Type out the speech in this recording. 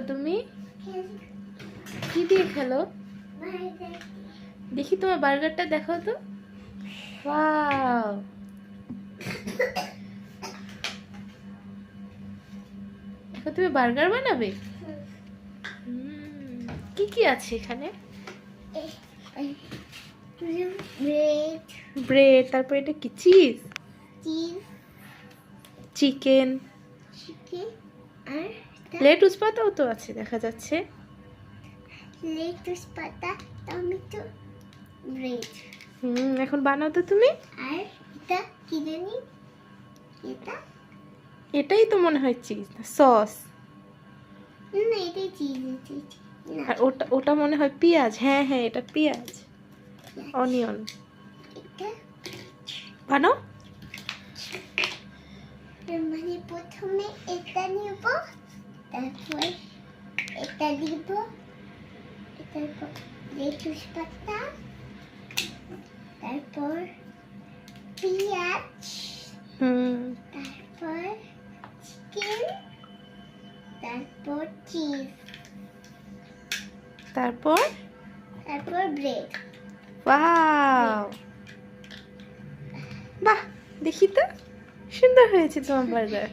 তুমি কি দিয়ে খেলো? দেখি তোমার বার্গারটা দেখাও তো। ওয়াও, এখন তুমি বার্গার বানাবে? কি কি আছে এখানে? ব্রেড, ব্রেড, তারপর এটা কি? চিজ, চিজ, চিকেন, চিকেন আর লেটুস পাতাও তো আছে দেখা যাচ্ছে। লেটুস পাতা, টমেটো, ব্রেড। এখন বানাও তো তুমি। আর এটা কি জানি? এটা এটাই তো মনে হয় চিজ না সস। না, এটাই চিজ। না, আর ওটা ওটা মনে হয় পেঁয়াজ। হ্যাঁ হ্যাঁ, এটা পেঁয়াজ, অনিয়ন। এটা বানাও। মানে প্রথমে এটা নিব, তারপর এটা দিব, তারপর লেটুস পাতা, তারপর পেঁয়াজ, তারপর চিকেন, তারপর চিজ, তারপর তারপর ব্রেড। ওয়াও, বাহ, দেখি তো, সুন্দর হয়েছে তোমার বার্গার।